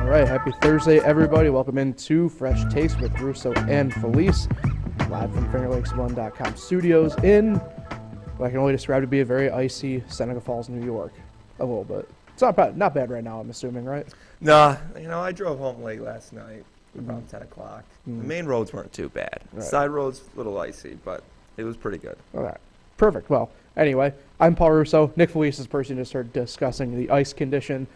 right, happy Thursday, everybody. Welcome into Fresh Takes with Russo and Felice, live from FingerLakes1.com studios in what I can only describe to be a very icy Seneca Falls, New York. A little bit. It's not bad right now, I'm assuming, right? Nah, I drove home late last night, around 10 o'clock. The main roads weren't too bad. Right. Side roads, a little icy, but it was pretty good. All right. Perfect. Well, anyway, I'm Paul Russo. Nick Felice is the person to start discussing the ice condition.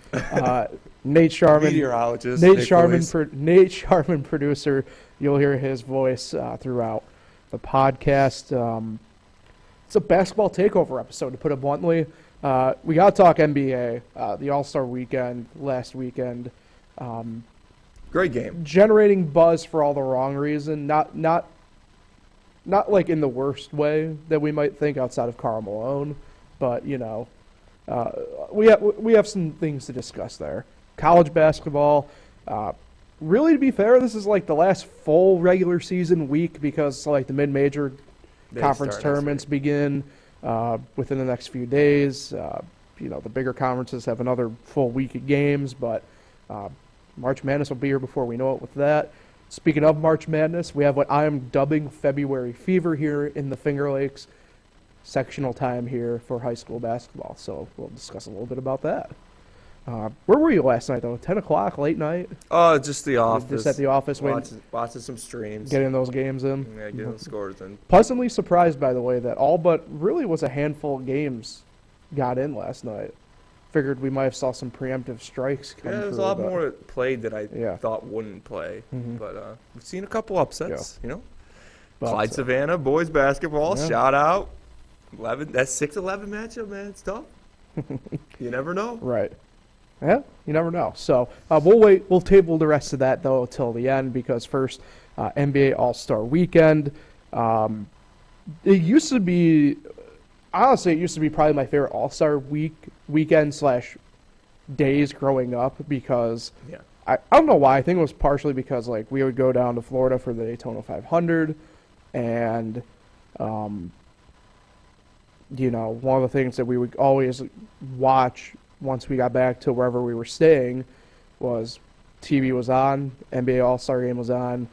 Nate Sharman, Meteorologist. Nate Sharman, producer. You'll hear his voice throughout the podcast. It's a basketball takeover episode, to put it bluntly. We got to talk NBA. The All-Star weekend last weekend. Great game. Generating buzz for all the wrong reason. Not like in the worst way that we might think outside of Karl Malone, but we have some things to discuss there. College basketball, really, to be fair, this is like the last full regular season week because like the mid-major conference tournaments begin within the next few days. The bigger conferences have another full week of games, but March Madness will be here before we know it with that. Speaking of March Madness, we have what I am dubbing February fever here in the Finger Lakes. Sectional time here for high school basketball, so we'll discuss a little bit about that. Where were you last night, though? 10 o'clock, late night? Just the office. Just at the office, watching some streams. Getting those games in? Yeah, getting those scores in. Pleasantly surprised, by the way, that all but really was a handful of games got in last night. Figured we might have saw some preemptive strikes come through. There's a lot more played that I Yeah. thought wouldn't play. But we've seen a couple upsets, But, Clyde Savannah, boys basketball, Yeah. shout out. 11, that 6-11 matchup, man, it's tough. You never know. Right. Yeah, you never know. So we'll wait. We'll table the rest of that, though, till the end because first, NBA All-Star Weekend. It used to be, honestly, probably my favorite All-Star weekend / days growing up because I don't know why. I think it was partially because like we would go down to Florida for the Daytona 500, and one of the things that we would always watch once we got back to wherever we were staying was TV was on, NBA All-Star Game was on,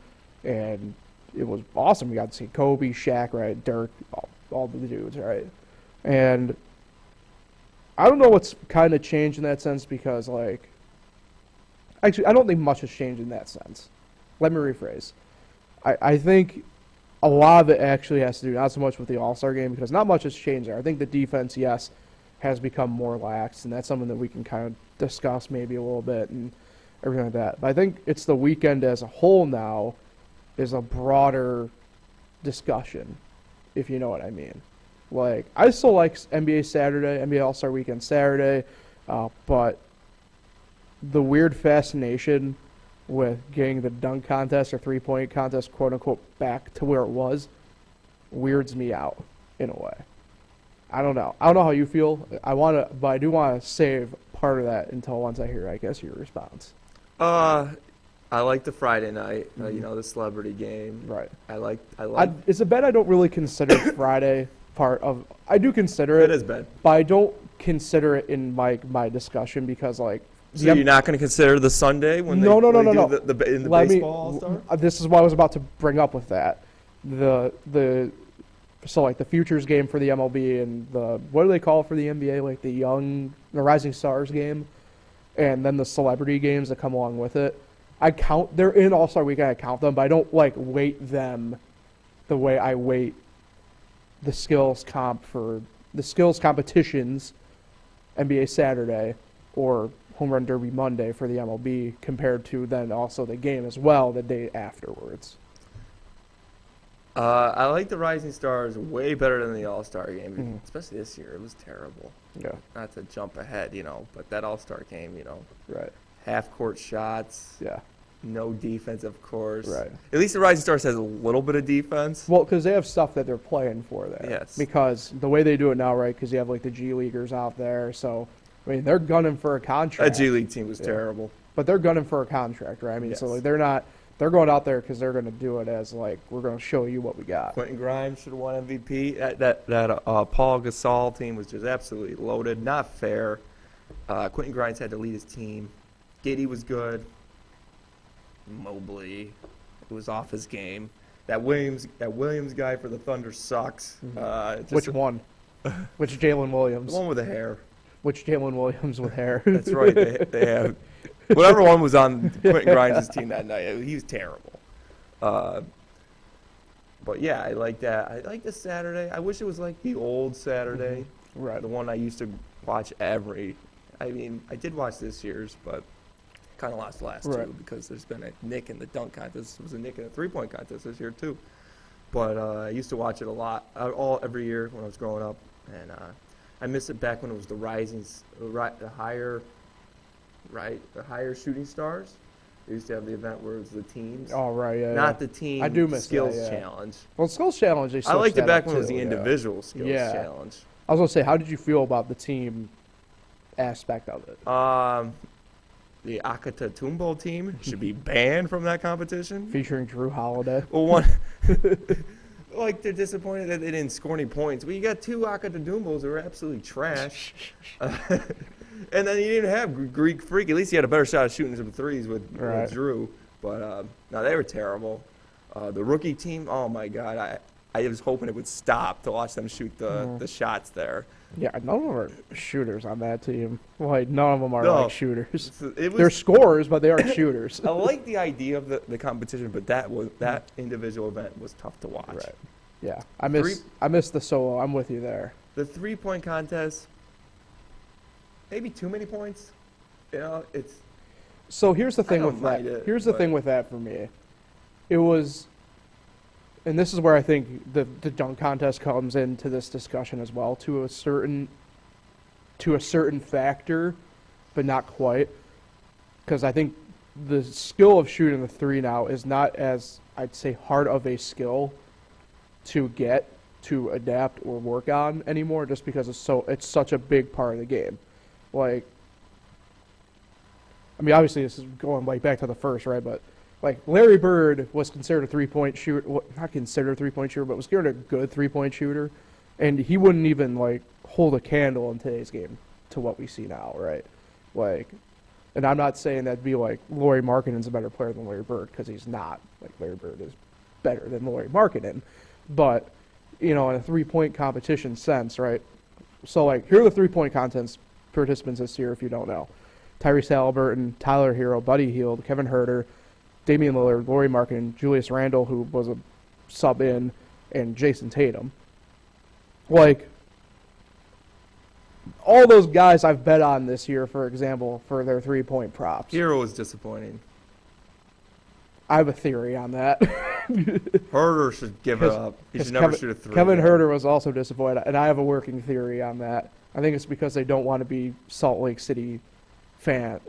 and it was awesome. We got to see Kobe, Shaq, right, Dirk, all the dudes, right? And I don't know what's kind of changed in that sense because, like, actually, I don't think much has changed in that sense. Let me rephrase. I think a lot of it actually has to do not so much with the All-Star Game because not much has changed there. I think the defense, yes, has become more lax, and that's something that we can kind of discuss maybe a little bit and everything like that. But I think it's the weekend as a whole now is a broader discussion, if you know what I mean. Like, I still like NBA Saturday, NBA All-Star Weekend Saturday, but the weird fascination with getting the dunk contest or three-point contest, quote-unquote, back to where it was weirds me out in a way. I don't know. I don't know how you feel. But I do want to save part of that until once I hear, I guess, your response. I like the Friday night, the celebrity game. Right. I like. It's a bet I don't really consider Friday part of. I do consider it. It is bet, but I don't consider it in my discussion because like. So you're not going to consider the Sunday when no. the baseball All-Star? This is what I was about to bring up with that. So like the futures game for the MLB and what do they call it for the NBA? Like the Rising Stars game, and then the celebrity games that come along with it. They're in All-Star Weekend. I count them, but I don't like weight them the way I weight the skills competitions, NBA Saturday or Home Run Derby Monday for the MLB compared to then also the game as well the day afterwards. I like the Rising Stars way better than the All-Star game, especially this year. It was terrible. Yeah. Not to jump ahead, but that All-Star game, Right. half-court shots. Yeah. No defense, of course. Right. At least the Rising Stars has a little bit of defense. Well, because they have stuff that they're playing for there. Yes. Because the way they do it now, right, because you have like the G Leaguers out there, so I mean they're gunning for a contract. That G League team was terrible. But they're gunning for a contract, right? I mean, Yes. so like they're going out there because they're going to do it as like we're going to show you what we got. Quentin Grimes should have won MVP. That Paul Gasol team was just absolutely loaded. Not fair. Quentin Grimes had to lead his team. Giddey was good. Mobley. It was off his game. That Williams guy for the Thunder sucks. Which one? Which Jalen Williams? The one with the hair. Which Jalen Williams with hair? That's right. They have whatever one was on Quentin Grimes' team that night. He was terrible. But yeah, I like that. I like the Saturday. I wish it was like the old Saturday, Right. the one I used to watch every. I mean, I did watch this year's, but kind of lost the last Right. two because there's been a Nick in the dunk contest. There was a Nick in a three-point contest this year too. But I used to watch it a lot, every year when I was growing up, and I miss it back when it was the higher shooting stars. They used to have the event where it was the teams. Oh, right, yeah. Not the team I do miss skills that, yeah. challenge. Well, Skills Challenge, they I liked it switched back that when it was up, the too, individual skills Yeah. challenge. I was going to say, how did you feel about the team aspect of it? The Akatatumbo team should be banned from that competition. Featuring Drew Holiday. Well, like they're disappointed that they didn't score any points. Well, you got two Akatatumbos that were absolutely trash. And then you didn't have Greek Freak. At least he had a better shot of shooting some threes with Drew. But no, they were terrible. The rookie team, oh my God, I was hoping it would stop to watch them shoot the shots there. Yeah, none of them are shooters on that team. Like, none of them are No. like shooters. It was, They're scorers, but they aren't shooters. I like the idea of the competition, but that individual event was tough to watch. Right. Yeah, I miss the solo. I'm with you there. The 3-point contest, maybe too many points. You know, it's. So here's the thing don't with that. mind it, Here's the but- thing with that for me. It was, and this is where I think the dunk contest comes into this discussion as well, to a certain factor, but not quite, because I think the skill of shooting the three now is not as, I'd say, hard of a skill to get, to adapt or work on anymore, just because it's such a big part of the game. Like, I mean, obviously this is going like back to the first, right? But like Larry Bird was considered a three-point shooter, well, not considered a three-point shooter, but was considered a good three-point shooter, and he wouldn't even like hold a candle in today's game to what we see now, right? Like, and I'm not saying that'd be like Lauri Markkanen's a better player than Larry Bird, because he's not. Like, Larry Bird is better than Lauri Markkanen, but you know, in a three-point competition sense, right? So like, here are the three-point participants this year, if you don't know: Tyrese Halliburton, Tyler Hero, Buddy Hield, Kevin Huerter, Damian Lillard, Lauri Markkanen, Julius Randle, who was a sub-in, and Jason Tatum. Like, all those guys I've bet on this year, for example, for their three-point props. Hero was disappointing. I have a theory on that. Herder should give it up. He should never shoot a three. Kevin Huerter was also disappointed, and I have a working theory on that. I think it's because they don't want to be Salt Lake City fan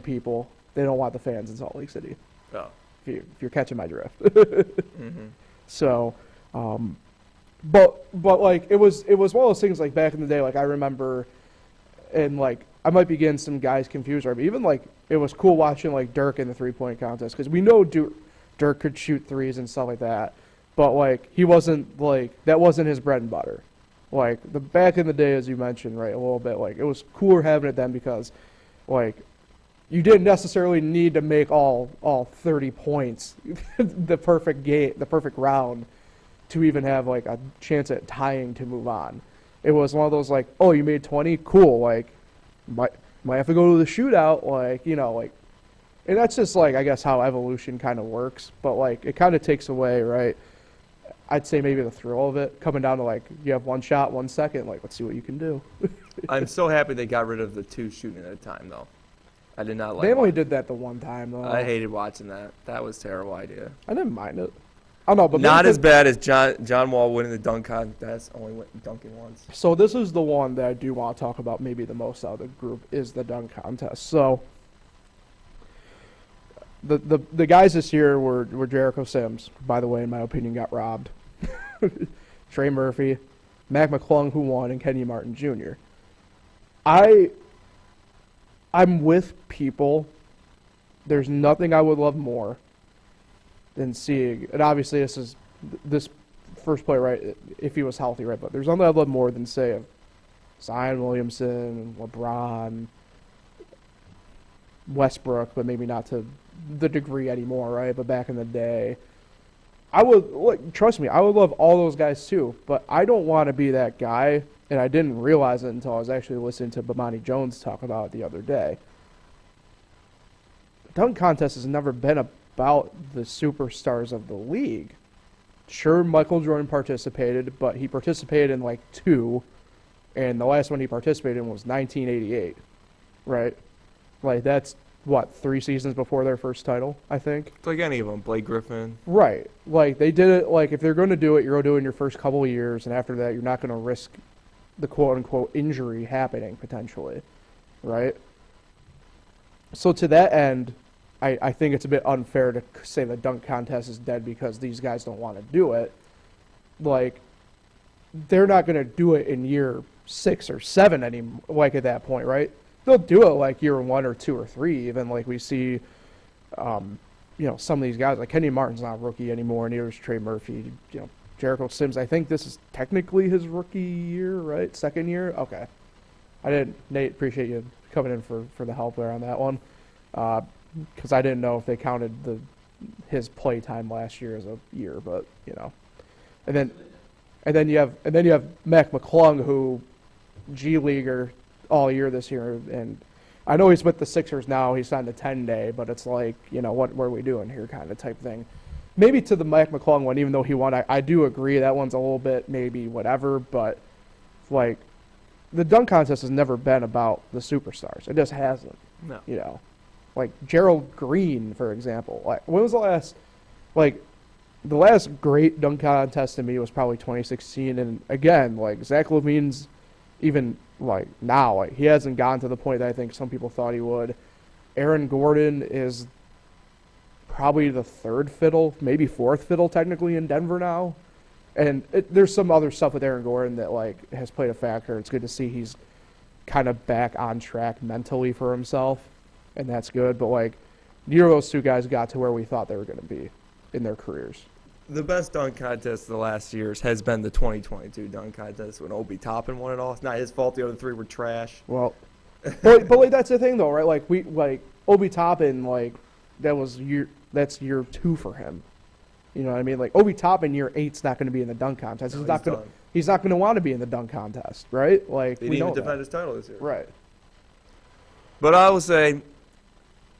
people. They don't want the fans in Salt Lake City. Oh. If you're catching my drift. Mm-hmm. So, but like it was one of those things like back in the day. Like I remember, and like I might be getting some guys confused, right? But even like it was cool watching like Dirk in the 3-point contest, because we know Dirk could shoot threes and stuff like that. But like he wasn't like, that wasn't his bread and butter. Like the back in the day, as you mentioned, right, a little bit, like it was cooler having it then, because like you didn't necessarily need to make all 30 points the perfect game, the perfect round, to even have like a chance at tying to move on. It was one of those like, oh, you made 20, cool, like might have to go to the shootout, like, you know, like, and that's just like, I guess, how evolution kind of works. But like it kind of takes away, right, I'd say maybe the thrill of it, coming down to like, you have one shot, 1 second, like, let's see what you can do. I'm so happy they got rid of the two shooting at a time, though. I did not like They only it. did that the one time, though. I hated watching that. That was a terrible idea. I didn't mind it. I don't know, but Not maybe as bad as John Wall winning the dunk contest. Only went dunking once. So this is the one that I do want to talk about maybe the most out of the group, is the dunk contest. So the guys this year were Jericho Sims, who, by the way, in my opinion, got robbed. Trey Murphy, Mac McClung, who won, and Kenny Martin Jr. I'm with people. There's nothing I would love more than seeing, and obviously this first play, right, if he was healthy, right, but there's nothing I'd love more than, say, of Zion Williamson, LeBron, Westbrook, but maybe not to the degree anymore, right? But back in the day, I would trust me, I would love all those guys too. But I don't want to be that guy, and I didn't realize it until I was actually listening to Bomani Jones talk about it the other day. The dunk contest has never been about the superstars of the league. Sure, Michael Jordan participated, but he participated in like 2, and the last one he participated in was 1988, right? Like, that's, 3 seasons before their first title, I think? It's like any of them. Blake Griffin. Right. Like, they did it, like, if they're going to do it, you're going to do it in your first couple of years, and after that, you're not going to risk the quote-unquote injury happening, potentially, right? So to that end, I think it's a bit unfair to say the dunk contest is dead because these guys don't want to do it. Like, they're not going to do it in year 6 or 7 anymore, like, at that point, right? They'll do it like year 1 or 2 or 3, even like we see, some of these guys like Kenny Martin's not a rookie anymore, neither is Trey Murphy. Jericho Sims. I think this is technically his rookie year, right? Second year. Okay. Nate, appreciate you coming in for the help there on that one, because I didn't know if they counted his play time last year as a year, but and then you have Mac McClung, who G Leaguer all year this year, and I know he's with the Sixers now. He signed a 10-day, but it's like, what are we doing here kind of type thing. Maybe to the Mike McClung one, even though he won, I do agree that one's a little bit maybe whatever, but like the dunk contest has never been about the superstars. It just hasn't. No. Like Gerald Green, for example. Like, when was the last great dunk contest to me was probably 2016, and again, like Zach LaVine's even like now, like he hasn't gotten to the point that I think some people thought he would. Aaron Gordon is probably the 3rd fiddle, maybe 4th fiddle technically in Denver now. And there's some other stuff with Aaron Gordon that like has played a factor. It's good to see he's kind of back on track mentally for himself, and that's good. But like neither of those 2 guys got to where we thought they were going to be in their careers. The best dunk contest of the last years has been the 2022 dunk contest when Obi Toppin won it all. It's not his fault the other 3 were trash. Well, but like that's the thing though, right? Like Obi Toppin, like that's year 2 for him. You know what I mean? Like Obi Toppin year 8's not going to be in the dunk contest. No, he's not going to want to be in the dunk contest, right? Like he didn't even defend his title this year. Right. But I will say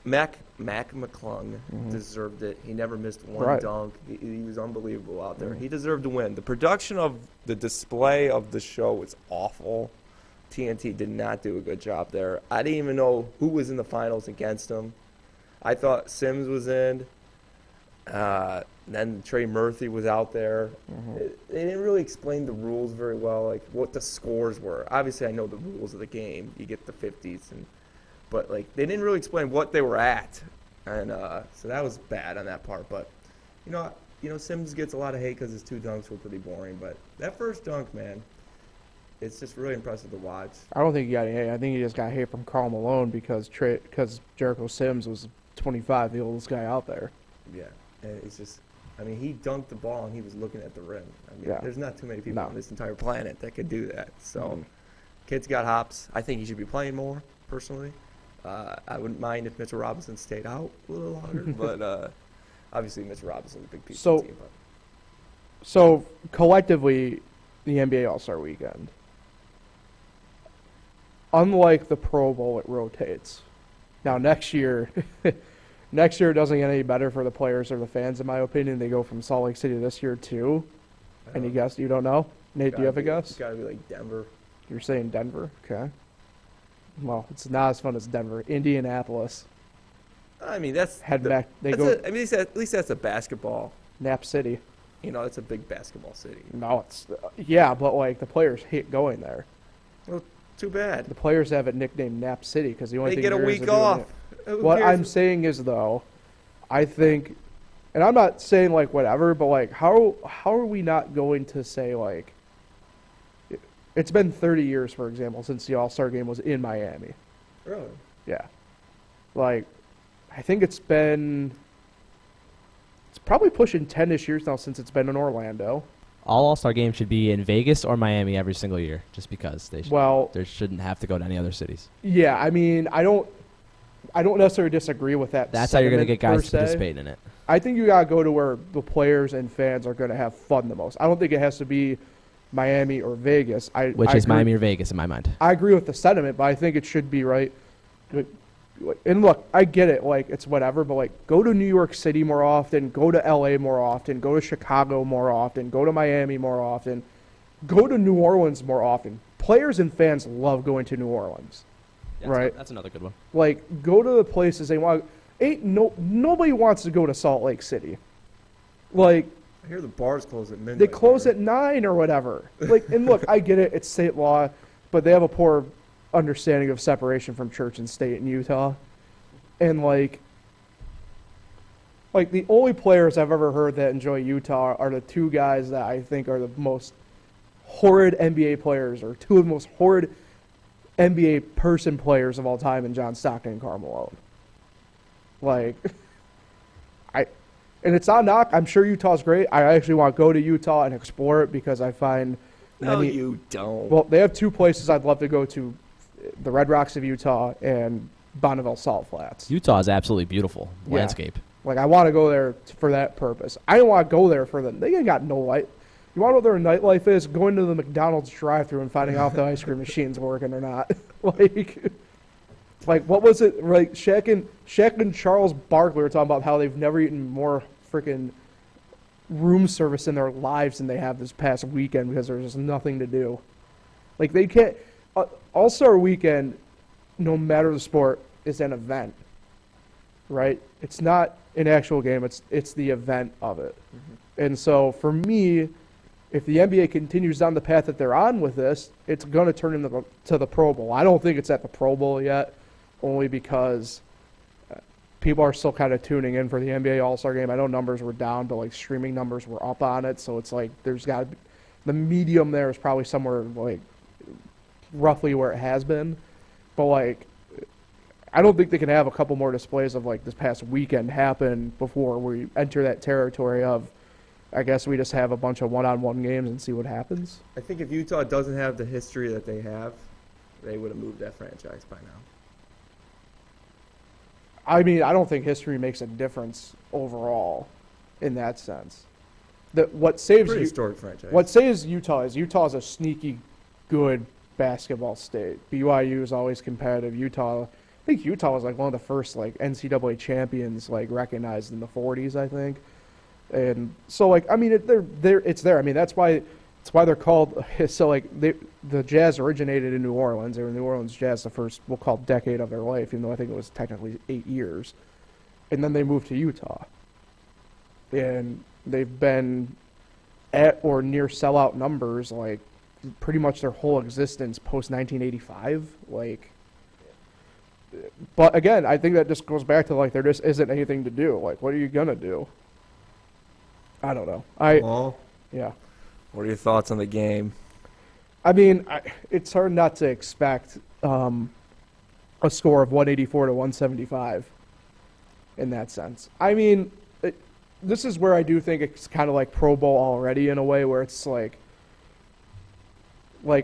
Mac McClung deserved it. He never missed one dunk. He was unbelievable out there. He deserved to win. The production of the display of the show was awful. TNT did not do a good job there. I didn't even know who was in the finals against him. I thought Sims was in. Then Trey Murphy was out there. They didn't really explain the rules very well, like what the scores were. Obviously, I know the rules of the game. You get the 50s, but like they didn't really explain what they were at, and so that was bad on that part. But Sims gets a lot of hate because his 2 dunks were pretty boring. But that first dunk, man, it's just really impressive to watch. I don't think he got any hate. I think he just got hate from Karl Malone because Jericho Sims was 25, the oldest guy out there. Yeah, and it's just, he dunked the ball and he was looking at the rim. There's not too many people on this entire planet that could do that. So, kid's got hops. I think he should be playing more, personally. I wouldn't mind if Mitchell Robinson stayed out a little longer, but obviously Mitchell Robinson's a big piece of the team. So, collectively, the NBA All-Star Weekend, unlike the Pro Bowl, it rotates. Now, next year it doesn't get any better for the players or the fans, in my opinion. They go from Salt Lake City this year to, any guess? You don't know? Nate, do you have a guess? It's got to be like Denver. You're saying Denver? Okay. Well, it's not as fun as Denver. Indianapolis. That's head back. At least that's a basketball. Nap City. It's a big basketball city. No, it's but like the players hate going there. Well, too bad. The players have it nicknamed Nap City because the only thing they get a week off. What I'm saying is though, I think, and I'm not saying like whatever, but like how are we not going to say like? It's been 30 years, for example, since the All-Star Game was in Miami. Really? Yeah. Like, I think it's probably pushing 10-ish years now since it's been in Orlando. All All-Star games should be in Vegas or Miami every single year, just because they shouldn't have to go to any other cities. Yeah, I don't necessarily disagree with that. That's how you're going to sentiment get guys per to se. participate in it. I think you gotta go to where the players and fans are gonna have fun the most. I don't think it has to be Miami or Vegas. Which I is agree- Miami or Vegas in my mind. I agree with the sentiment, but I think it should be right. And look, I get it. Like, it's whatever, but like, go to New York City more often, go to LA more often, go to Chicago more often, go to Miami more often, go to New Orleans more often. Players and fans love going to New Orleans. Right. That's another good one. Like, go to the places they want. Nobody wants to go to Salt Lake City. Like, I hear the bars close at midnight. they close there. at 9 or whatever. Like, and look, I get it. It's state law, but they have a poor understanding of separation from church and state in Utah. And like the only players I've ever heard that enjoy Utah are the two guys that I think are the most horrid NBA players, or two of the most horrid NBA person players of all time, in John Stockton and Karl Malone. Like, and it's not knock. I'm sure Utah's great. I actually want to go to Utah and explore it because I find No, you don't. well, they have two places I'd love to go to: the Red Rocks of Utah and Bonneville Salt Flats. Utah is absolutely beautiful Yeah. landscape. Like, I want to go there for that purpose. I don't want to go there for they ain't got no light. You want to know what their nightlife is? Going to the McDonald's drive-thru and finding out if the ice cream machine's working or not. Like what was it? Like Shaq and Charles Barkley were talking about how they've never eaten more freaking room service in their lives than they have this past weekend because there's just nothing to do. Like, they can't. All-Star Weekend, no matter the sport, is an event, right? It's not an actual game. It's the event of it. Mm-hmm. And so for me, if the NBA continues down the path that they're on with this, it's going to turn into the Pro Bowl. I don't think it's at the Pro Bowl yet, only because people are still kind of tuning in for the NBA All-Star Game. I know numbers were down, but like streaming numbers were up on it. So it's like there's got to be, the medium there is probably somewhere like roughly where it has been. But like, I don't think they can have a couple more displays of like this past weekend happen before we enter that territory of, I guess we just have a bunch of one-on-one games and see what happens. I think if Utah doesn't have the history that they have, they would have moved that franchise by now. I mean, I don't think history makes a difference overall in that sense. What saves Pretty you, historic franchise. what saves Utah is Utah's a sneaky good basketball state. BYU is always competitive. I think Utah was like one of the first like NCAA champions like recognized in the 40s, I think. And so like, I mean, it's there. I mean, that's why they're called. So like, the Jazz originated in New Orleans. They were New Orleans Jazz the first, we'll call decade of their life, even though I think it was technically 8 years. And then they moved to Utah. And they've been at or near sellout numbers like pretty much their whole existence post 1985. Like, but again, I think that just goes back to like there just isn't anything to do. Like, what are you gonna do? I don't know. Well, Yeah. what are your thoughts on the game? I mean, it's hard not to expect a score of 184 to 175 in that sense. I mean, this is where I do think it's kind of like Pro Bowl already in a way where it's like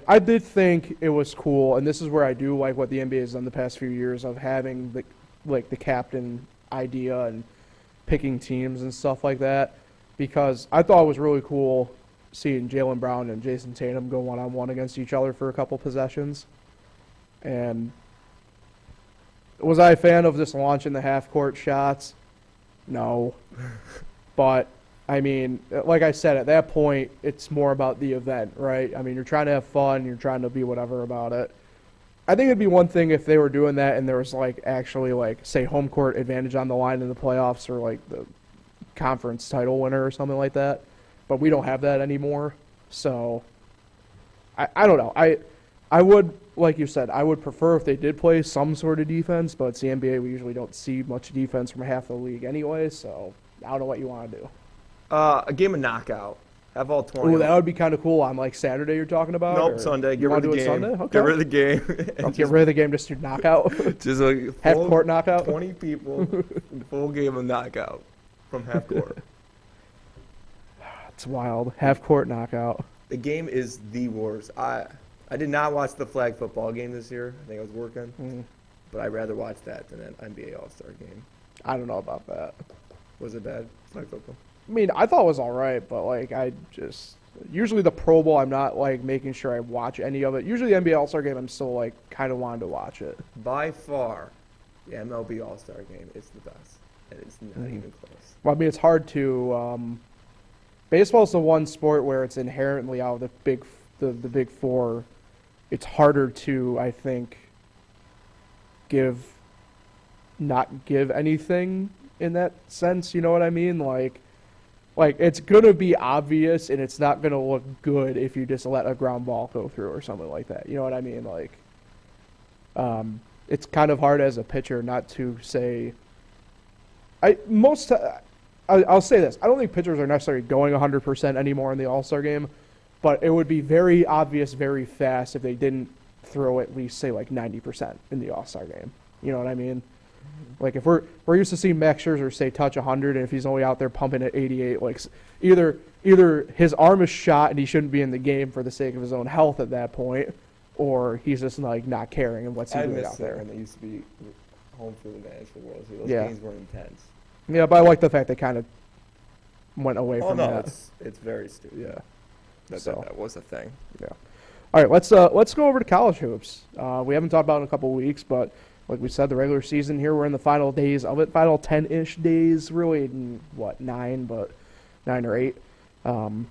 I did think it was cool, and this is where I do like what the NBA has done the past few years of having the captain idea and picking teams and stuff like that, because I thought it was really cool seeing Jaylen Brown and Jason Tatum go one-on-one against each other for a couple possessions. And was I a fan of this launching the half-court shots? No. But, I mean, like I said, at that point, it's more about the event, right? I mean, you're trying to have fun. You're trying to be whatever about it. I think it'd be one thing if they were doing that and there was, like, actually, like, say, home court advantage on the line in the playoffs or, like, the conference title winner or something like that. But we don't have that anymore. So, I don't know. I would, like you said, I would prefer if they did play some sort of defense, but it's the NBA. We usually don't see much defense from half the league anyway, so I don't know what you want to do. A game of knockout. Have all 20. Ooh, that would be kind of cool on, like, Saturday you're talking about? Nope, or Sunday. you Get rid wanna of the do it game. Sunday? Okay. Get rid of the game. I'll get rid of the game just to knockout. Just a Half-court knockout? 20 people, full game of knockout from half court. It's wild. Half-court knockout. The game is the worst. I did not watch the flag football game this year. I think I was working. but I'd rather watch that than an NBA All-Star game. I don't know about that. Was it bad? Flag football. I mean, I thought it was all right, but like usually the Pro Bowl, I'm not like making sure I watch any of it. Usually the NBA All-Star game, I'm still like kind of wanting to watch it. By far, the MLB All-Star game is the best. And it's not even close. Well, I mean, it's hard to. Baseball's the one sport where it's inherently out of the big four. It's harder to, I think, not give anything in that sense. You know what I mean? Like it's gonna be obvious, and it's not gonna look good if you just let a ground ball go through or something like that. You know what I mean? Like, it's kind of hard as a pitcher not to say. I'll say this. I don't think pitchers are necessarily going 100% anymore in the All-Star game, but it would be very obvious very fast if they didn't throw at least, say, like 90% in the All-Star game. You know what I mean? Like, if we're used to seeing Max Scherzer, say, touch 100, and if he's only out there pumping at 88, like, either his arm is shot and he shouldn't be in the game for the sake of his own health at that point, or he's just, like, not caring and lets him do it out there. When they used to be home field advantage for the World Series. Those Yeah. games were intense. Yeah, but I like the fact they kind of went away from that. It's very stupid. Yeah. That was a thing. Yeah. All right, let's go over to college hoops. We haven't talked about it in a couple of weeks, but like we said, the regular season here, we're in the final days of it, final 10-ish days, really, nine or 8. When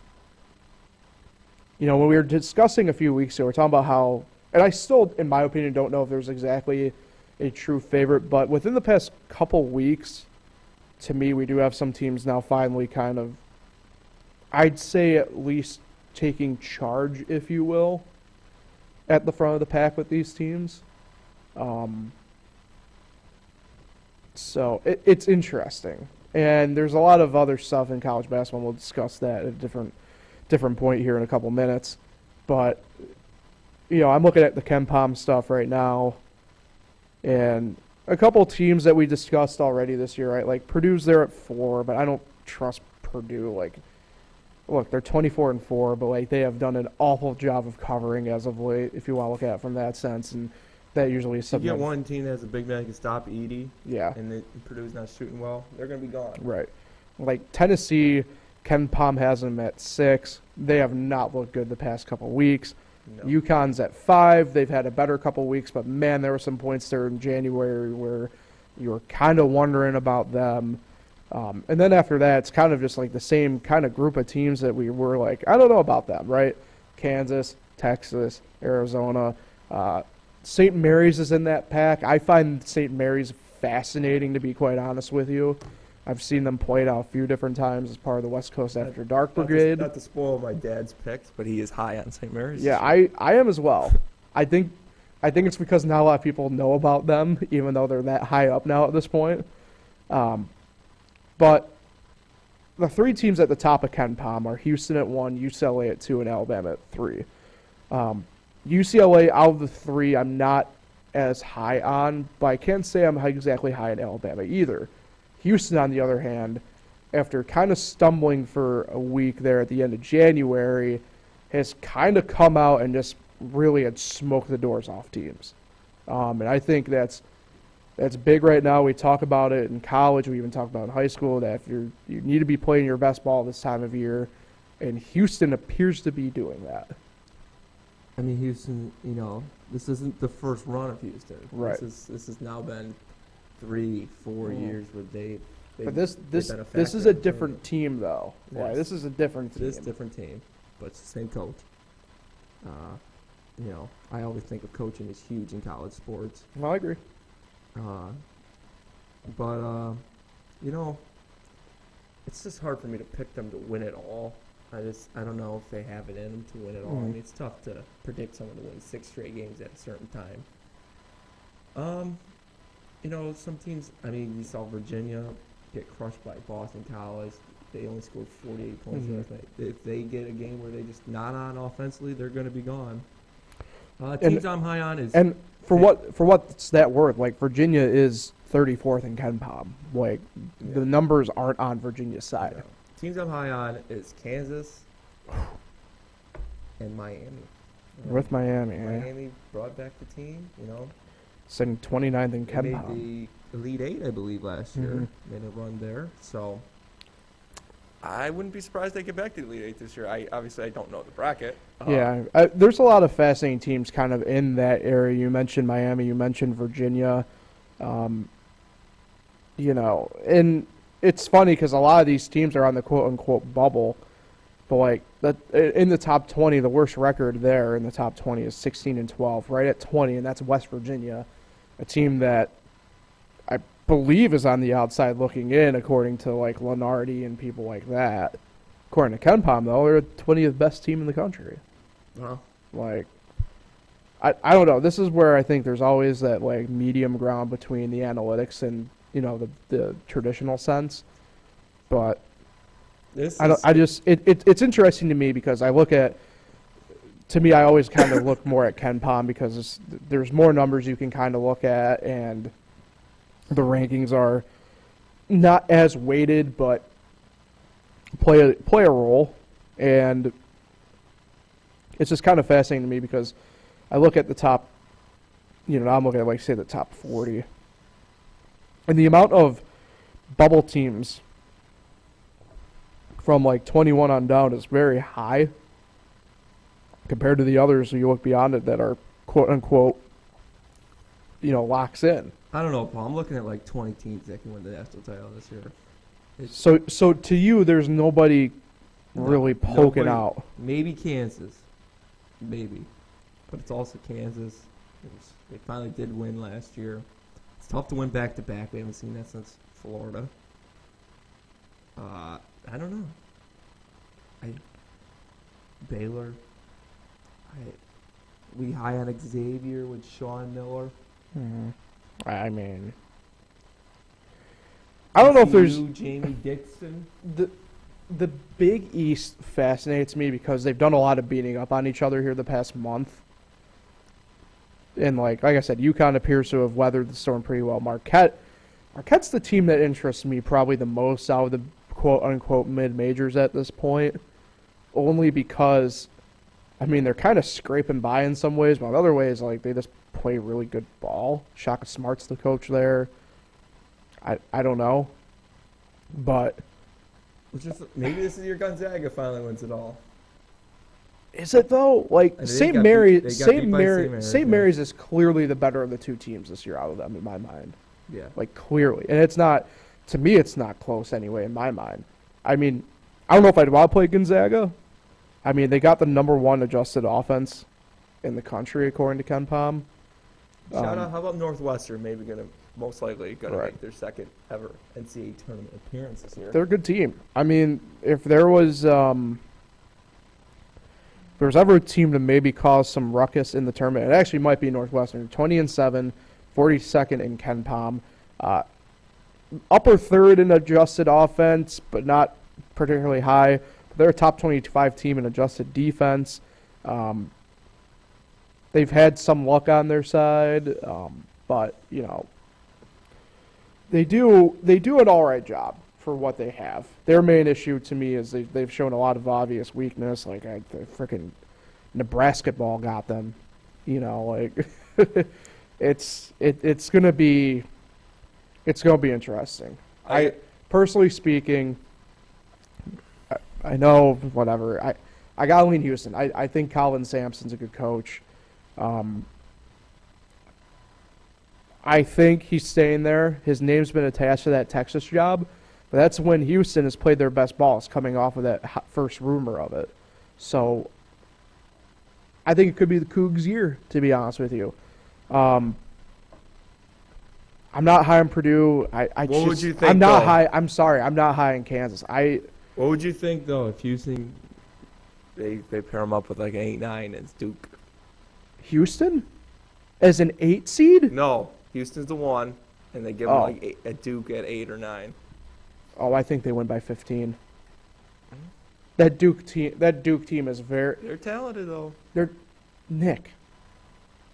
we were discussing a few weeks ago, we were talking about how, and I still, in my opinion, don't know if there's exactly a true favorite, but within the past couple weeks, to me, we do have some teams now finally kind of, I'd say at least taking charge, if you will, at the front of the pack with these teams. So it's interesting. And there's a lot of other stuff in college basketball. We'll discuss that at a different point here in a couple minutes. But, I'm looking at the KenPom stuff right now. And a couple teams that we discussed already this year, right? Like Purdue's there at 4, but I don't trust Purdue. Like, look, they're 24-4, but like they have done an awful job of covering as of late. If you want to look at it from that sense, and that usually is You something. get one team that has a big man that can stop Edie. Yeah. And Purdue's not shooting well. They're going to be gone. Right. Like Tennessee, KenPom has them at 6. They have not looked good the past couple weeks. No. UConn's at 5. They've had a better couple weeks, but man, there were some points there in January where you were kind of wondering about them. And then after that, it's kind of just like the same kind of group of teams that we were like, I don't know about them, right? Kansas, Texas, Arizona. St. Mary's is in that pack. I find St. Mary's fascinating, to be quite honest with you. I've seen them played out a few different times as part of the West Coast After Dark Brigade. Not to spoil my dad's picks, but he is high on St. Mary's. Yeah, I am as well. I think it's because not a lot of people know about them, even though they're that high up now at this point. But the 3 teams at the top of KenPom are Houston at 1, UCLA at 2, and Alabama at 3. UCLA, out of the 3, I'm not as high on, but I can't say I'm exactly high in Alabama either. Houston, on the other hand, after kind of stumbling for a week there at the end of January, has kind of come out and just really had smoked the doors off teams. And I think that's big right now. We talk about it in college. We even talk about it in high school, that if you need to be playing your best ball this time of year, and Houston appears to be doing that. I mean, Houston, this isn't the first run of Houston. Right. This has now been 3-4 years where But this been a is factor. a different team, though. Yes. Yeah, this is a different It team. is a different team, but it's the same coach. I always think of coaching as huge in college sports. Well, I agree. It's just hard for me to pick them to win it all. I don't know if they have it in them to win it all. I mean, it's tough to predict someone to win 6 straight games at a certain time. Some teams, you saw Virginia get crushed by Boston College. They only scored 48 points last night. If they get a game where they just not on offensively, they're going to be gone. Teams I'm high on is... And for what's that worth? Like, Virginia is 34th in KenPom. Like, the numbers aren't on Virginia's side. Teams I'm high on is Kansas and Miami. With Miami, yeah. Miami brought back the team, sitting 29th in They Ken made Palm. the Elite Eight, I believe, last year. Made a run there. So I wouldn't be surprised they get back to the Elite Eight this year. I don't know the bracket. Yeah, there's a lot of fascinating teams kind of in that area. You mentioned Miami, you mentioned Virginia. You know, and it's funny because a lot of these teams are on the quote-unquote bubble, but like in the top 20, the worst record there in the top 20 is 16-12, right at 20, and that's West Virginia, a team that I believe is on the outside looking in, according to like Lenardi and people like that. According to Ken Palm, though, they're the 20th best team in the country. well, Like, I don't know. This is where I think there's always that like medium ground between the analytics and, you know, the traditional sense. But This it's interesting to me because I look at, to me, I always kind of look more at Ken Palm because there's more numbers you can kind of look at, and the rankings are not as weighted, but play a role. And it's just kind of fascinating to me because I look at the top, you know, I'm looking at, like, say, the top 40. And the amount of bubble teams from, like, 21 on down is very high compared to the others who you look beyond it that are, quote-unquote, you know, locks in. I don't know, Paul. I'm looking at like 20 teams that can win the national title this year. So to you, there's nobody really poking out. Maybe Kansas. Maybe. But it's also Kansas. They finally did win last year. It's tough to win back-to-back. We haven't seen that since Florida. I don't know. Baylor. We high on Xavier with Sean Miller. I mean, I don't know if there's Jamie Dixon. the Big East fascinates me because they've done a lot of beating up on each other here the past month. And like I said, UConn appears to have weathered the storm pretty well. Marquette's the team that interests me probably the most out of the quote-unquote mid-majors at this point, only because, I mean, they're kind of scraping by in some ways, but in other ways, like, they just play really good ball. Shaka Smart's the coach there. I don't know. But maybe this is your Gonzaga finally wins it all. is it though? Like, They St. got Mary's beat by St. Mary's, St. yeah. Mary's is clearly the better of the two teams this year out of them in my mind. Yeah. Like, clearly. And it's not, to me, it's not close anyway in my mind. I mean, I don't know if I'd want to play Gonzaga. I mean, they got the number one adjusted offense in the country, according to Ken Palm. Shout out, how about Northwestern? Maybe most likely going to Right. make their second ever NCAA tournament appearance this year. They're a good team. I mean, if there was ever a team to maybe cause some ruckus in the tournament, it actually might be Northwestern. 20-7, 42nd in Ken Palm. Upper third in adjusted offense, but not particularly high. They're a top 25 team in adjusted defense. They've had some luck on their side, but you know, they do an all right job for what they have. Their main issue to me is they've shown a lot of obvious weakness. Like the freaking Nebraska ball got them. You know, like it's gonna be interesting. I personally speaking, I know whatever. I gotta lean Houston. I think Colin Sampson's a good coach. I think he's staying there. His name's been attached to that Texas job, but that's when Houston has played their best ball. It's coming off of that first rumor of it. So I think it could be the Cougs' year, to be honest with you. I'm not high on Purdue. What would you think, I'm not though? high. I'm sorry. I'm not high in Kansas. What would you think, though, if Houston. they pair them up with like an 8-9 as Duke? Houston as an 8 seed? No, Houston's the 1, and they give them like a Duke at 8 or 9. Oh, I think they win by 15. That Duke team is very. They're talented, though. They're Nick.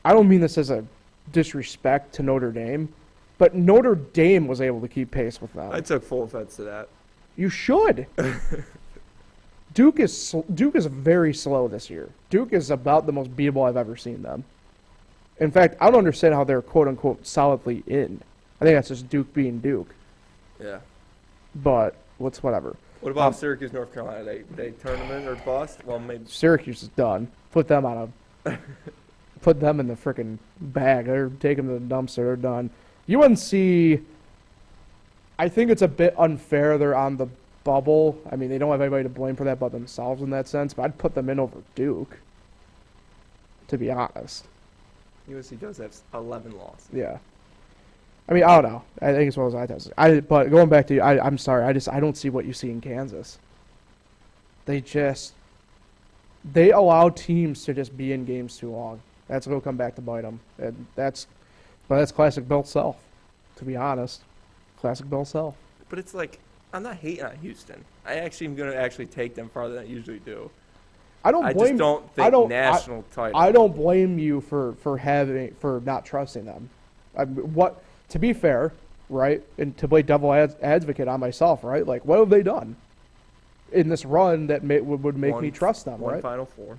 I don't mean this as a disrespect to Notre Dame, but Notre Dame was able to keep pace with them. I took full offense to that. You should. Duke is very slow this year. Duke is about the most beatable I've ever seen them. In fact, I don't understand how they're quote unquote solidly in. I think that's just Duke being Duke. Yeah. But whatever. What about Syracuse, North Carolina? They tournament or bust? Well, maybe. Syracuse is done. Put them on a put them in the freaking bag. They're taking them to the dumpster. They're done. UNC, I think it's a bit unfair. They're on the bubble. I mean, they don't have anybody to blame for that but themselves in that sense. But I'd put them in over Duke, to be honest. UNC does have 11 losses. Yeah. I mean, I don't know. I think it's one of those eye tests. But going back to you, I'm sorry. I don't see what you see in Kansas. They allow teams to just be in games too long. That's going to come back to bite them. And that's classic Bill Self, to be honest. Classic Bill Self. But it's like, I'm not hating on Houston. I actually am going to actually take them farther than I usually do. I just don't think national title. I don't blame you for not trusting them. To be fair, right, and to play devil advocate on myself, right? Like, what have they done in this run that would make me trust them, one right? Final Four.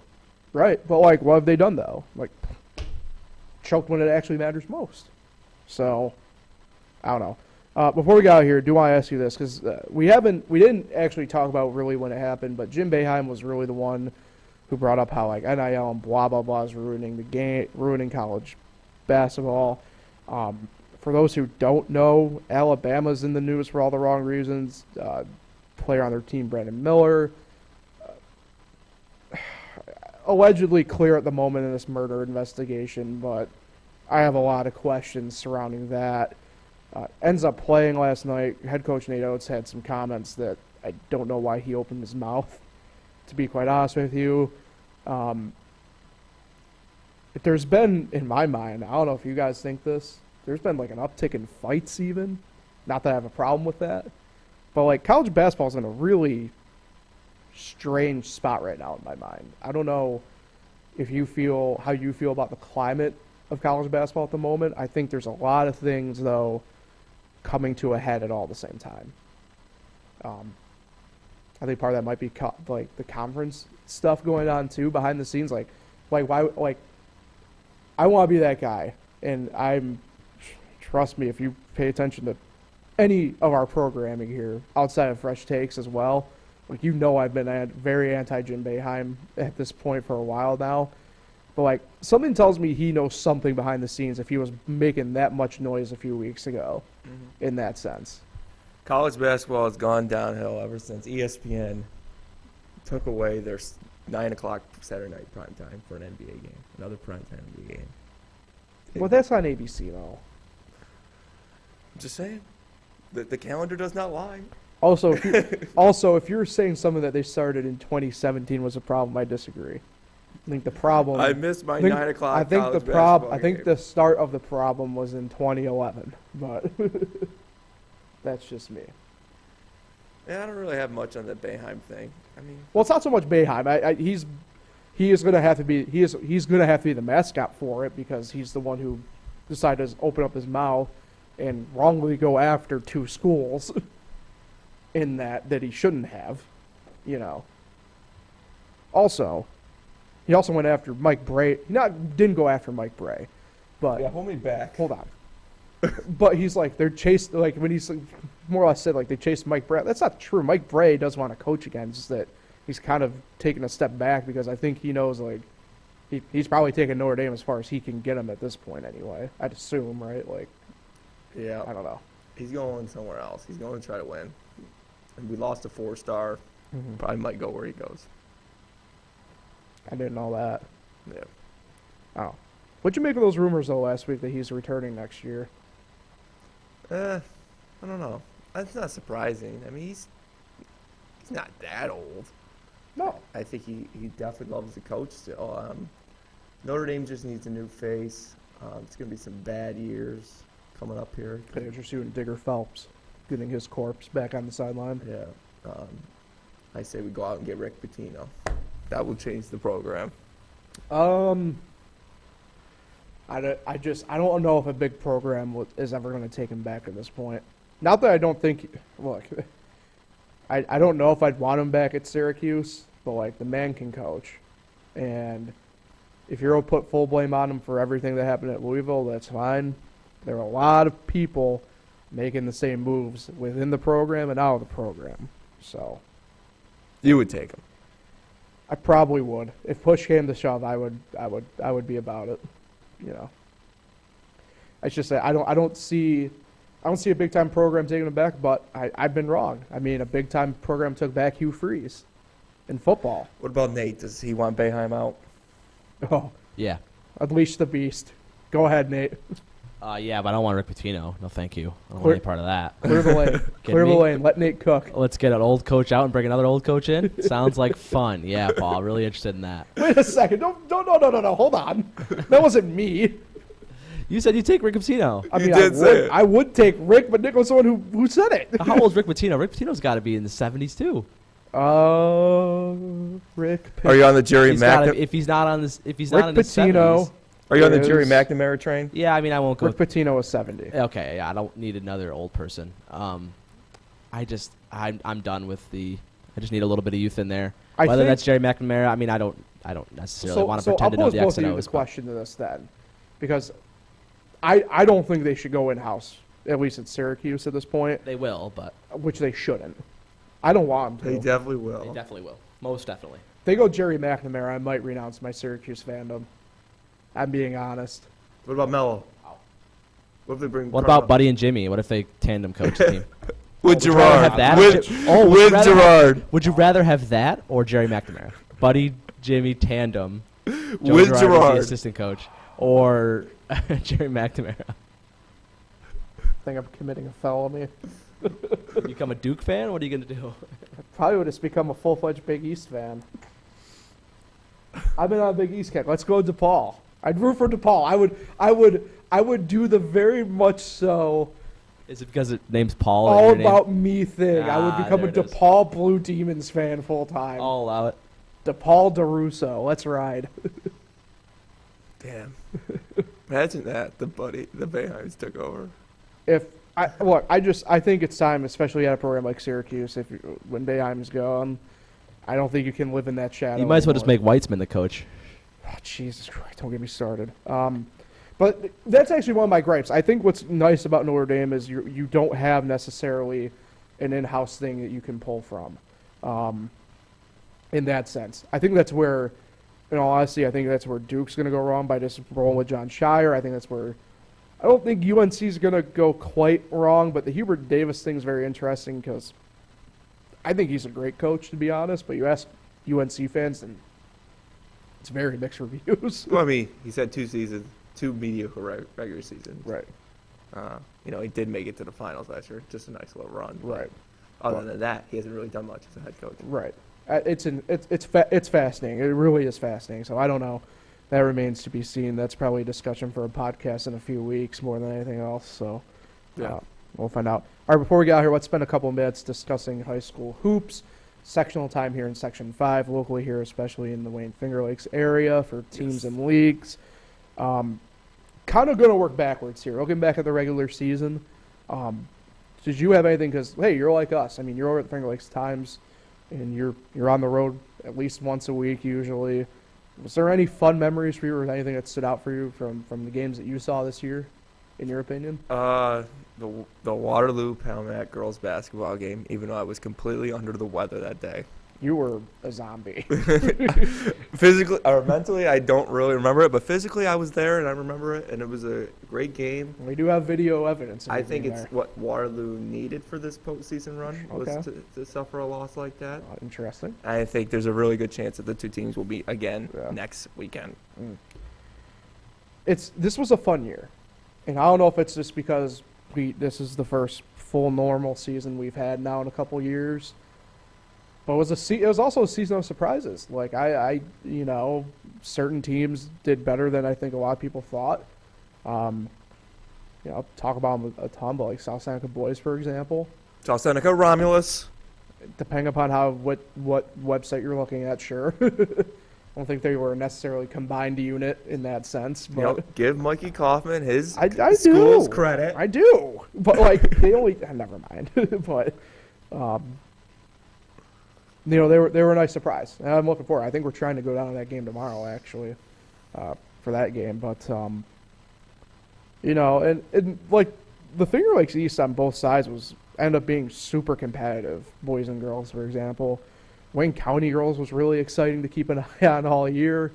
Right, but like, what have they done though? Like, choked when it actually matters most. So, I don't know. Before we get out of here, do want to ask you this because we didn't actually talk about really when it happened, but Jim Boeheim was really the one who brought up how like NIL and blah blah blah is ruining the game, ruining college basketball. For those who don't know, Alabama's in the news for all the wrong reasons. Player on their team, Brandon Miller, allegedly clear at the moment in this murder investigation, but I have a lot of questions surrounding that. Ends up playing last night. Head coach Nate Oates had some comments that I don't know why he opened his mouth, to be quite honest with you. If there's been, in my mind, I don't know if you guys think this, there's been like an uptick in fights even. Not that I have a problem with that. But like college basketball is in a really strange spot right now in my mind. I don't know how you feel about the climate of college basketball at the moment. I think there's a lot of things though coming to a head at all the same time. I think part of that might be like the conference stuff going on too behind the scenes. Like why I want to be that guy, and trust me, if you pay attention to any of our programming here outside of Fresh Takes as well, like I've been very anti-Jim Boeheim at this point for a while now. But like something tells me he knows something behind the scenes if he was making that much noise a few weeks ago in that sense. College basketball has gone downhill ever since ESPN took away their 9 o'clock Saturday night prime time for an NBA game, another prime time NBA game. Well, that's on ABC though. I'm just saying, the calendar does not lie. Also, if you're saying something that they started in 2017 was a problem, I disagree. I think the problem. I missed my 9 o'clock. I think college basketball I think game. the start of the problem was in 2011, but that's just me. Yeah, I don't really have much on the Boeheim thing. I mean, Well, it's not so much Boeheim. He is going to have to be he's going to have to be the mascot for it because he's the one who decided to open up his mouth and wrongly go after two schools in that he shouldn't have, Also, he also went after Mike Bray. Didn't go after Mike Bray, but yeah, hold me back. hold on. But he's like they're chased like when he's more or less said like they chased Mike Bray. That's not true. Mike Bray does want to coach again. It's just that he's kind of taking a step back because I think he knows like he's probably taking Notre Dame as far as he can get him at this point anyway. I'd assume, right? Like, Yeah, I don't know. he's going somewhere else. He's going to try to win. And we lost a 4-star. Mm-hmm. Probably might go where he goes. I didn't know that. Yeah. Oh, what'd you make of those rumors though last week that he's returning next year? I don't know. That's not surprising. I mean, he's not that old. No. I think he definitely loves the coach still. Notre Dame just needs a new face. It's going to be some bad years coming up here. Could interest you in Digger Phelps getting his corpse back on the sideline. Yeah. I say we go out and get Rick Pitino. That will change the program. I don't know if a big program is ever going to take him back at this point. Not that I don't think. Look, I don't know if I'd want him back at Syracuse, but like the man can coach, and if you're going to put full blame on him for everything that happened at Louisville, that's fine. There are a lot of people making the same moves within the program and out of the program. So You would take him. I probably would. If push came to shove, I would be about it. You know. It's just that I don't see a big time program taking him back, but I've been wrong. I mean, a big time program took back Hugh Freeze in football. What about Nate? Does he want Boeheim out? Oh, Yeah. unleash the beast. Go ahead, Nate. Yeah, but I don't want Rick Pitino. No, thank you. I don't Clear- want any part of that. Clear the lane. Clear the me? lane. Let Nate cook. Let's get an old coach out and bring another old coach in. Sounds like fun. Yeah, Paul. Really interested in that. Wait a second. No. Hold on. That wasn't me. You said you take Rick Pitino. I You mean, did say it. I would take Rick, but Nick was the one who said it. How old is Rick Pitino? Rick Pitino's got to be in the 70s too. Rick. Are you on the Jerry He's gotta, Mc? if he's not on this, if he's Rick not in the Pitino. 70s. Are you on the is- Jerry McNamara train? Yeah, I mean, I won't go. Rick Pitino was 70. Okay, yeah, I don't need another old person. I'm done with the. I just need a little bit of youth in there. I Whether think- that's Jerry McNamara, I mean, I don't necessarily want to I'll pretend to know pose the both X of and you O's. the but- question to this then, because I don't think they should go in house, at least at Syracuse at this point, They will, but which they shouldn't. I don't want them They to. definitely they will. definitely will. Most definitely. If they go Jerry McNamara, I might renounce my Syracuse fandom. I'm being honest. What about Mello? What if they bring? What Carmelo? about Buddy and Jimmy? What if they tandem coach the team? With Would you rather Gerard? have that? With, would you with rather Gerard? Would you rather have that or Jerry McNamara? Buddy, Jimmy, tandem. Joe With Girardi as Gerard. the assistant coach, or Jerry McNamara. I think I'm committing a felony. You become a Duke fan? What are you gonna do? Probably would just become a full-fledged Big East fan. I've been on a Big East kick. Let's go DePaul. I'd root for DePaul. I would do the very much so Is it because it name's Paul? in all your name? about me thing. I would Ah, become a there it is. DePaul Blue Demons fan full time. I'll allow it. DePaul DeRusso. Let's ride. Damn. Imagine that. The Boeheims took over. I think it's time, especially at a program like Syracuse, when Boeheim's gone. I don't think you can live in that shadow. You might as well just anymore. make Weitzman the coach. Oh, Jesus Christ, don't get me started. But that's actually one of my gripes. I think what's nice about Notre Dame is you don't have necessarily an in-house thing that you can pull from. In that sense, I think that's where, in all honesty, I think that's where Duke's going to go wrong by just rolling with John Shire. I think that's where. I don't think UNC is going to go quite wrong, but the Hubert Davis thing is very interesting because I think he's a great coach, to be honest. But you ask UNC fans, and it's very mixed reviews. Well, I mean, he's had 2 seasons, 2 mediocre regular seasons. Right. He did make it to the finals last year. Just a nice little run. Right. Other than that, he hasn't really done much as a head coach. Right. It's fascinating. It really is fascinating. So I don't know. That remains to be seen. That's probably a discussion for a podcast in a few weeks more than anything else. So Yeah. we'll find out. All right, before we get out here, let's spend a couple of minutes discussing high school hoops. Sectional time here in Section 5, locally here, especially in the Wayne Finger Lakes area for teams and leagues. Kind of going to work backwards here. Looking back at the regular season, did you have anything? Because, hey, you're like us. I mean, you're over at the Finger Lakes Times, and you're on the road at least once a week usually. Was there any fun memories for you or anything that stood out for you from the games that you saw this year, in your opinion? The Waterloo Palmat girls basketball game, even though I was completely under the weather that day. You were a zombie. Physically or mentally, I don't really remember it, but physically I was there and I remember it, and it was a great game. We do have video evidence. Of I you think being it's there. what Waterloo needed for this postseason run was Okay. to suffer a loss like that. Interesting. I think there's a really good chance that the 2 teams will meet again Yeah. next weekend. This was a fun year, and I don't know if it's just because this is the first full normal season we've had now in a couple years. But it was also a season of surprises. Like I certain teams did better than I think a lot of people thought. I'll talk about them a ton, but like South Seneca boys, for example. South Seneca Romulus. Depending upon what website you're looking at, sure. I don't think they were necessarily a combined unit in that sense, but Give Mikey Kaufman his I school's do. credit. I do. But like they only never mind. But they were a nice surprise. And I'm looking forward. I think we're trying to go down to that game tomorrow, actually. for that game. But and like the Finger Lakes East on both sides ended up being super competitive, boys and girls, for example. Wayne County girls was really exciting to keep an eye on all year,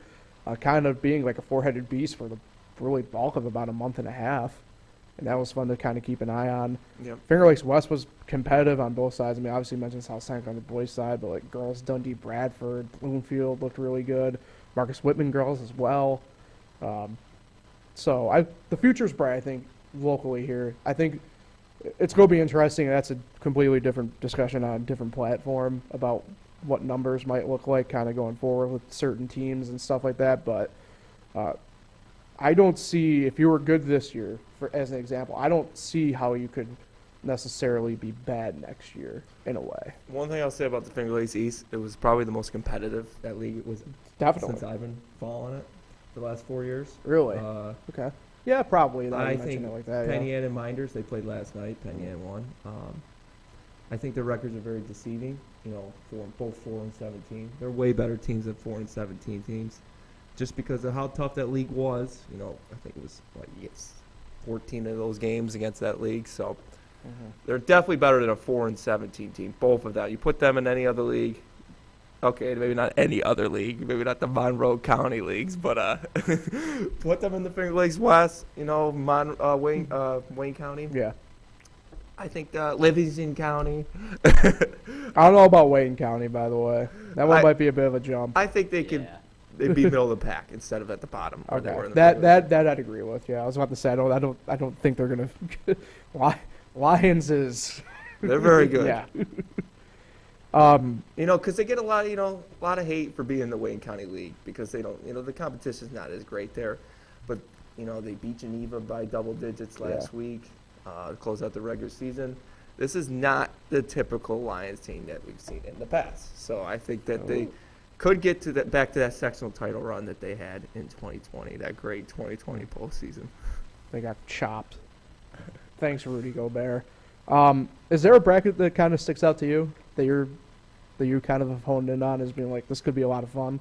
kind of being like a four-headed beast for the really bulk of about a month and a half. And that was fun to kind of keep an eye on. Yep. Finger Lakes West was competitive on both sides. I mean, obviously you mentioned South Seneca on the boys' side, but like girls, Dundee, Bradford, Bloomfield looked really good. Marcus Whitman girls as well. So the future's bright, I think, locally here. I think it's going to be interesting. That's a completely different discussion on a different platform about what numbers might look like kind of going forward with certain teams and stuff like that. But I don't see, if you were good this year, as an example, I don't see how you could necessarily be bad next year in a way. One thing I'll say about the Finger Lakes East, it was probably the most competitive That league was Definitely. since I've been following it the last 4 years. Really? Uh, Okay. Yeah, probably. Now I you mention think it like that, yeah. Penny Ann and Minders, they played last night. Penny Ann won. I think their records are very deceiving. You know, both 4 and 17. They're way better teams than 4 and 17 teams, just because of how tough that league was. You know, I think it was 14 of those games against that league. So they're definitely better than a 4 and 17 team. Both of that. You put them in any other league. Okay, maybe not any other league, maybe not the Monroe County leagues, but put them in the Finger Lakes West, you know, Wayne County. Yeah. I think Livingston County. I don't know about Wayne County, by the way. That one I- might be a bit of a jump. I think they could. They'd be middle of the pack instead of at the bottom. Where they were in Okay. the Finger Lakes. That I'd agree with. Yeah, I was about to say I don't think they're gonna. Lions is. They're very good. Yeah. You know, because they get a lot of hate for being in the Wayne County League because they don't, the competition's not as great there. But, they beat Geneva by double digits last week to close out the regular season. This is not the typical Lions team that we've seen in the past. So I think that they could get to back to that sectional title run that they had in 2020, that great 2020 postseason. They got chopped. Thanks, Rudy Gobert. Is there a bracket that kind of sticks out to you that you kind of have honed in on as being like, this could be a lot of fun?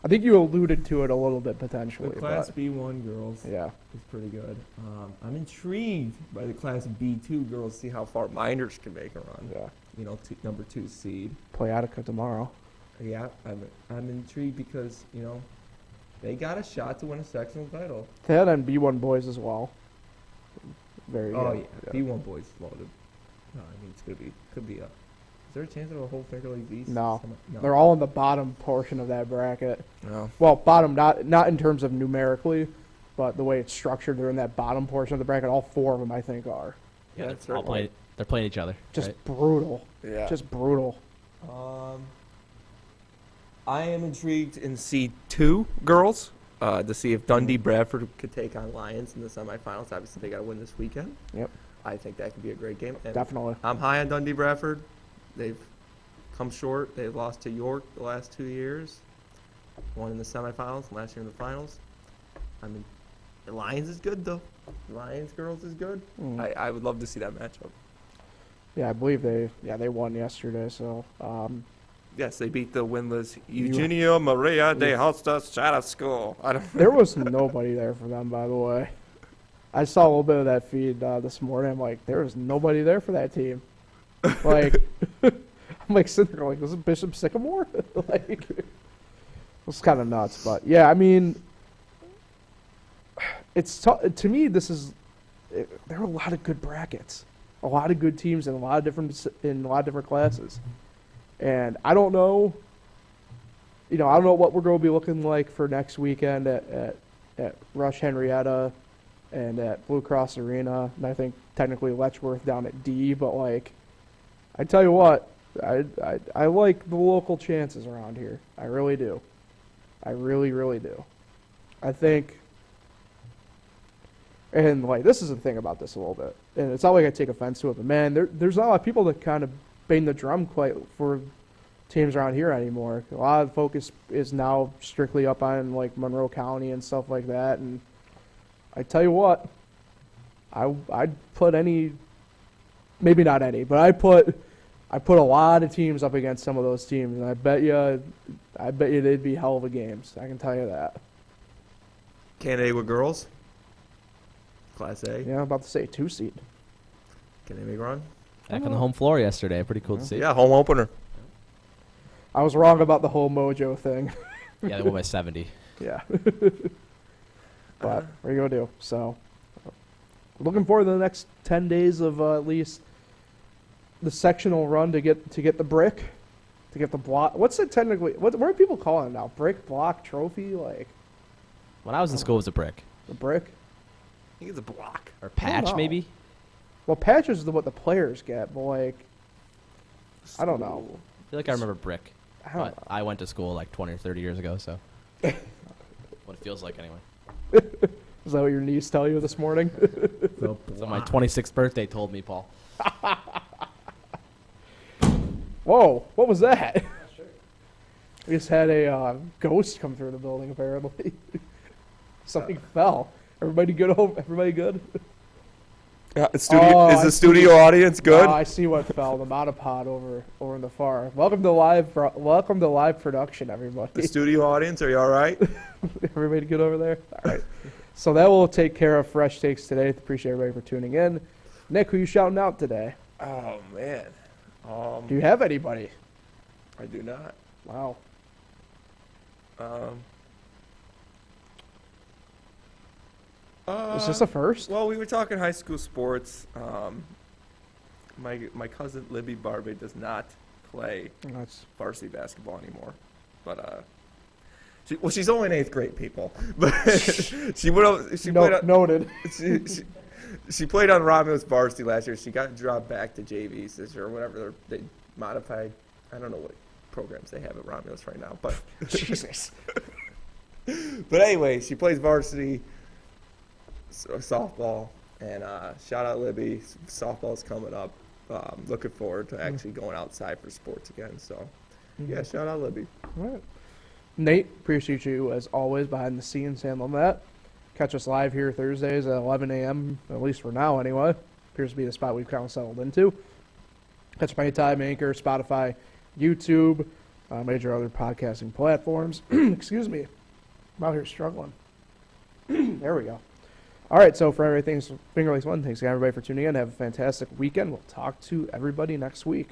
I think you alluded to it a little bit potentially. The Class but, B1 girls yeah. is pretty good. I'm intrigued by the Class B2 girls. See how far Minders can make a run. Yeah. Number 2 seed. Play Attica tomorrow. Yeah, I'm intrigued because they got a shot to win a sectional title. That and B1 boys as well. Very Oh good. yeah, B1 boys loaded. No, I mean could be a. Is there a chance of a whole Finger Lakes East? No. No. They're all in the bottom portion of that bracket. No. Well, bottom, not in terms of numerically, but the way it's structured, they're in that bottom portion of the bracket. All 4 of them, I think, are. Yeah, that's they're all right. they're playing each other. Just right? brutal. Yeah. Just brutal. I am intrigued in C2 girls to see if Dundee Bradford could take on Lions in the semifinals. Obviously, they got to win this weekend. Yep. I think that could be a great game. And Definitely. I'm high on Dundee Bradford. They've come short. They've lost to York the last 2 years. One in the semifinals, last year in the finals. I mean, the Lions is good, though. Lions girls is good. I would love to see that matchup. Yeah, I believe they won yesterday. So Yes, they beat the winless Eugenio Maria de Hostas Charter School. there was nobody there for them, by the way. I saw a little bit of that feed this morning. I'm like, there was nobody there for that team. Like, I'm like sitting there like, was it Bishop Sycamore? Like, it was kind of nuts. But yeah, I mean, it's to me. There are a lot of good brackets, a lot of good teams in a lot of different classes. And I don't know, I don't know what we're going to be looking like for next weekend at Rush Henrietta and at Blue Cross Arena. And I think technically Letchworth down at D. But, like, I tell you what, I like the local chances around here. I really do. I really, really do. I think, and, like, this is the thing about this a little bit. And it's not like I take offense to it, but, man, there's not a lot of people that kind of bang the drum quite for teams around here anymore. A lot of focus is now strictly up on like Monroe County and stuff like that. And I tell you what, I'd put maybe not any, but I put a lot of teams up against some of those teams, and I bet you they'd be hell of a games. I can tell you that. Candidate with girls. Class A. Yeah, I'm about to say 2 seed. Can they make a run? Back on the home floor yesterday. Pretty cool to see. Yeah, home opener. I was wrong about the whole mojo thing. Yeah, they won by 70. Yeah. But what are you going to do? So, looking forward to the next 10 days of at least the sectional run to get the brick, to get the block. What's it technically? What are people calling it now? Brick, block, trophy? Like, When I was in school, it was a brick. the brick? I think it's a block. Or patch, know. maybe? Well, patches is what the players get, but like, I don't know. I feel like I remember brick. I don't But I went to school like 20 or 30 years ago, so. What it feels like anyway. Is that what your niece tell you this morning? So my 26th birthday told me, Paul. Whoa, what was that? We just had a ghost come through the building, apparently. Something fell. Everybody good? Everybody good? Is I the see. studio audience good? Oh, I see what fell. The monopod over in the far. Welcome to live production, everybody. The studio audience, are you all right? Everybody good over there? All right. So that will take care of Fresh Takes today. Appreciate everybody for tuning in. Nick, who you shouting out today? Oh, man. Do you have anybody? I do not. Wow. Is this a first? Well, we were talking high school sports. My cousin Libby Barbie does not play That's varsity basketball anymore, but she's only in 8th grade, people. But she played on, noted. she played on Romeo's varsity last year. She got dropped back to JVs this year or whatever they modified. I don't know what programs they have at Romeo's right now, but Jesus. But anyway, she plays varsity softball, and shout out Libby. Softball's coming up. Looking forward to actually going outside for sports again. So, yeah, shout out Libby. All right. Nate, appreciate you as always behind the scenes handling that. Catch us live here Thursdays at 11 a.m., at least for now anyway. Appears to be the spot we've kind of settled into. Catch us anytime, Anchor, Spotify, YouTube, major other podcasting platforms. Excuse me. I'm out here struggling. There we go. All right, so for everything, Finger Lakes One, thanks again, everybody, for tuning in. Have a fantastic weekend. We'll talk to everybody next week.